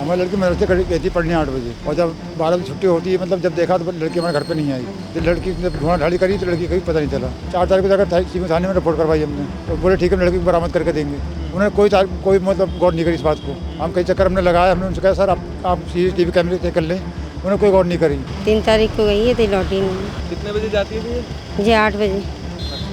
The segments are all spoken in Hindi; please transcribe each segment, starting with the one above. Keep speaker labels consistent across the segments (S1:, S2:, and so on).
S1: हमारी लड़की मदरसे गई थी पढ़ने 8 बजे और जब 12 बजे छुट्टी होती है मतलब जब देखा तो लड़की हमारे घर पे नहीं आई। जब लड़की जब ढूंढा ढाली करी तो लड़की कहीं पता नहीं चला। 4 तारीख को जाकर सीबी थाने में रिपोर्ट करवाई हमने तो बोले ठीक है लड़की को बरामद करके देंगे। उन्होंने कोई मतलब गौर नहीं करी इस बात को। हम कई चक्कर हमने लगाया, हमने उनसे कहा सर आप CCTV कैमरे चेक कर लें, उन्होंने कोई गौर नहीं करी।
S2: 3 तारीख को गई है तो लौटी नहीं।
S3: कितने बजे जाती है
S2: जी 8 बजे।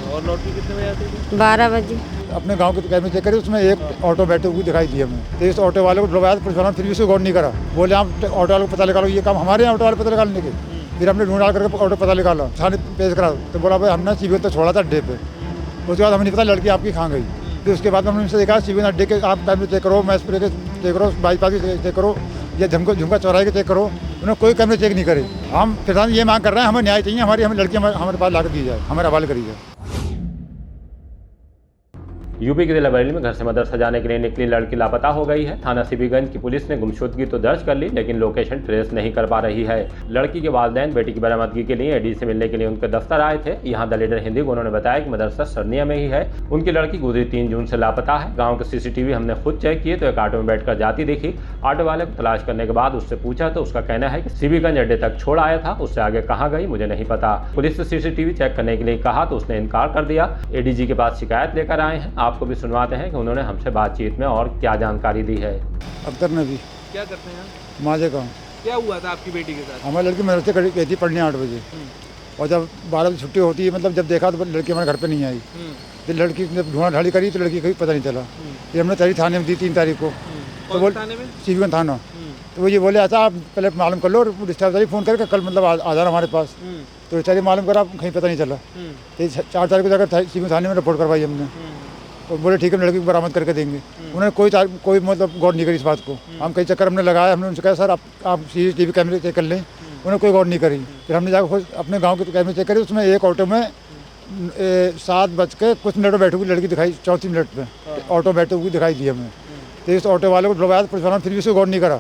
S3: और लौटी कितने बजे आती है?
S2: 12 बजे।
S1: अपने गांव के कैमरे चेक करे उसमें एक ऑटो बैठे हुए दिखाई दिए हमें। तो इस ऑटो वाले को बुलवाया पुलिस वालों ने, फिर भी उसे गौर नहीं करा। बोले आप ऑटो वाले को पता निकालो, ये काम हमारे यहाँ ऑटो वाले पता निकालने के। फिर हमने ढूंढा करके ऑटो पता निकाला, थाने पेश करा तो बोला भाई हमने CBI तो छोड़ा था अड्डे पे। उसके बाद हमें नहीं पता लड़की आपकी कहाँ गई। फिर उसके बाद हमने उनसे देखा CBI अड्डे के आप कैमरे चेक करो, मैसपुरे के चेक करो, बाईपास के चेक करो, या झुमका चौराहे के चेक करो। उन्होंने कोई कैमरे चेक नहीं करे। हम फिलहाल ये मांग कर रहे हैं हमें न्याय चाहिए, हमें लड़की हमारे पास ला दी जाए, हमारे हवाले करी जाए।
S4: यूपी के जिला बरेली में घर से मदरसा जाने के लिए निकली लड़की लापता हो गई है। थाना सीबीगंज की पुलिस ने गुमशुदगी तो दर्ज कर ली, लेकिन लोकेशन ट्रेस नहीं कर पा रही है। लड़की के वालिदैन बेटी की बरामदगी के लिए AD से मिलने के लिए उनके दफ्तर आए थे। यहाँ द लीडर हिंदी को उन्होंने बताया कि मदरसा सरनिया में ही है। उनकी लड़की गुजरी 3 जून से लापता है। गाँव के CCTV हमने खुद चेक किए तो एक ऑटो में बैठकर जाती दिखी। ऑटो वाले को तलाश करने के बाद उससे पूछा तो उसका कहना है कि सीबीगंज अड्डे तक छोड़ आया था, उससे आगे कहाँ गई मुझे नहीं पता। पुलिस से CCTV चेक करने के लिए कहा तो उसने इनकार कर दिया। ADG के पास शिकायत लेकर आए हैं, आपको भी सुनवाते हैं कि उन्होंने हमसे बातचीत में और क्या जानकारी दी है।
S1: अख्तर नबी
S3: क्या करते हैं?
S1: माजे का।
S3: क्या हुआ था आपकी बेटी के साथ?
S1: हमारी लड़की मदरसे गई थी पढ़ने 8 बजे और जब 12 बजे छुट्टी होती है मतलब जब देखा तो लड़की हमारे घर पे नहीं आई। फिर लड़की जब ढूंढा ढाली करी तो लड़की कहीं पता नहीं चला। फिर हमने तहरीर थाने में दी 3 तारीख को। तो बोल CBI थाना तो वो ये बोले अच्छा आप पहले मालूम कर लो और डिस्टर्ब फ़ोन करके कल मतलब आ जाना हमारे पास। तो बेचारी मालूम करा कहीं पता नहीं चला। तो 4 तारीख को जाकर CBI थाने में रिपोर्ट करवाई हमने तो बोले ठीक है लड़की को बरामद करके देंगे। उन्होंने कोई मतलब गौर नहीं करी इस बात को। हम कई चक्कर हमने लगाया, हमने उनसे कहा सर आप CCTV कैमरे चेक कर लें, उन्होंने कोई गौर नहीं करी। फिर हमने जाकर अपने गांव के कैमरे चेक करे, उसमें एक ऑटो में 7 बज के कुछ मिनट में बैठी हुई लड़की दिखाई, 34 मिनट पे ऑटो बैठे हुई दिखाई दी हमें। तो इस ऑटो वाले को बुलवाया पुलिस वालों ने, फिर भी उसे गौर नहीं करा।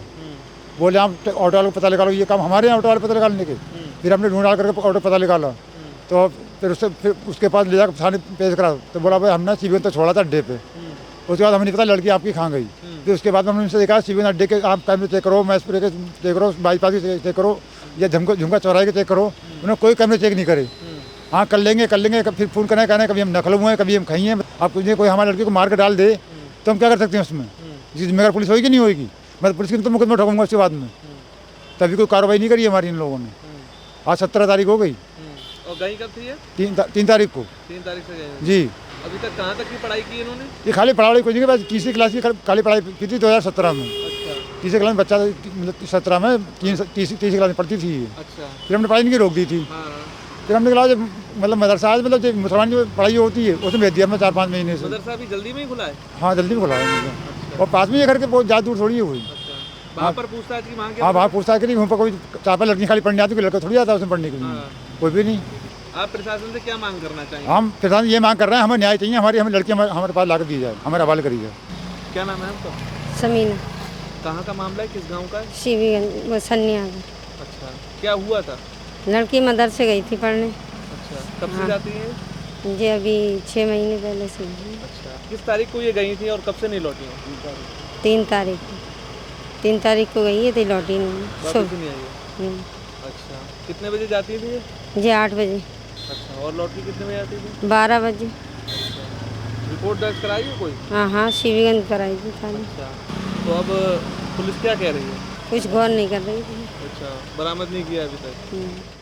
S1: बोले आप ऑटो वाले को पता निकालो, ये काम हमारे यहाँ ऑटो वाले पता निकालने के। फिर हमने ढूंढा करके ऑटो पता निकाला तो फिर उसके पास ले जाकर थाने पेश करा तो बोला भाई हमने CBI तो छोड़ा था अड्डे पे। उसके बाद हमें नहीं पता लड़की आपकी कहाँ गई। फिर उसके बाद हमने उनसे देखा CBI अड्डे के आप कैमरे चेक करो, मैसपुरे के चेक करो, बाईपास के चेक करो, या झुमका चौराहे के चेक करो। उन्होंने कोई कैमरे चेक नहीं करे। हाँ कर लेंगे फिर फ़ोन करना कहना कभी हम नकल हुए हैं, कभी हम खाई हैं। आप कोई हमारी लड़की को मार के डाल दे तो हम क्या कर सकते हैं उसमें? जिम्मेदार पुलिस होगी नहीं होगी? मैं पुलिस की तो मुकदमा ठोकूंगा उसके बाद में। तभी कोई कार्रवाई नहीं करी हमारी इन लोगों ने। आज 17 तारीख हो गई।
S3: और गई कब थी ये?
S1: 3 तारीख को।
S3: 3 तारीख से गए
S1: जी।
S3: अभी तक कहाँ तक की पढ़ाई की इन्होंने?
S1: ये खाली पढ़ाई कुछ नहीं, बस तीसरी क्लास की खाली पढ़ाई की थी 2017 में।
S3: अच्छा।
S1: तीसरी क्लास में बच्चा मतलब 17 में तीसरी क्लास में पढ़ती थी ये।
S3: अच्छा।
S1: फिर हमने पढ़ाई नहीं की, रोक दी थी।
S3: हाँ।
S1: फिर हमने कहा मतलब मदरसा मतलब जो मुसलमान की पढ़ाई होती है उसमें भेज दिया हमने 4-5 महीने से।
S3: मदरसा अभी जल्दी में ही खुला है?
S1: हाँ जल्दी में खुला है। और पास में ये घर के बहुत ज़्यादा दूर थोड़ी है हुई।
S3: वहाँ पर पूछताछ की मांग?
S1: हाँ वहाँ पूछताछ करी, वहाँ पर कोई 4-5 लड़की खाली पढ़ने आती, कोई लड़का थोड़ी आता है उसमें पढ़ने के लिए। कोई भी नहीं।
S3: आप प्रशासन से क्या मांग करना चाहेंगे?
S1: हम प्रशासन ये मांग कर रहे हैं हमें न्याय चाहिए, हमें लड़की हमारे पास ला दी जाए, हमारे हवाले करी जाए।
S3: क्या नाम है आपका?
S2: समीना।
S3: कहाँ का मामला है, किस गांव का है?
S2: सीबीगंज सरनिया का।
S3: अच्छा, क्या हुआ था?
S2: लड़की मदरसे गई थी पढ़ने।
S3: अच्छा, कब से जाती है?
S2: जी अभी 6 महीने पहले से।
S3: अच्छा, किस तारीख को ये गई थी और कब से नहीं लौटी हैं?
S2: 3 तारीख को। 3 तारीख को गई है तो लौटी नहीं।
S3: वापस नहीं आई है? अच्छा, कितने बजे जाती थी ये?
S2: जी 8 बजे।
S3: अच्छा, और लौटती कितने बजे आती थी?
S2: 12 बजे।
S3: अच्छा, रिपोर्ट दर्ज कराई है कोई?
S2: हाँ CBI कराई थी थाने।
S3: अच्छा, तो अब पुलिस क्या कह रही है?
S2: कुछ गौर नहीं कर रही थी।
S3: अच्छा, बरामद नहीं किया अभी तक?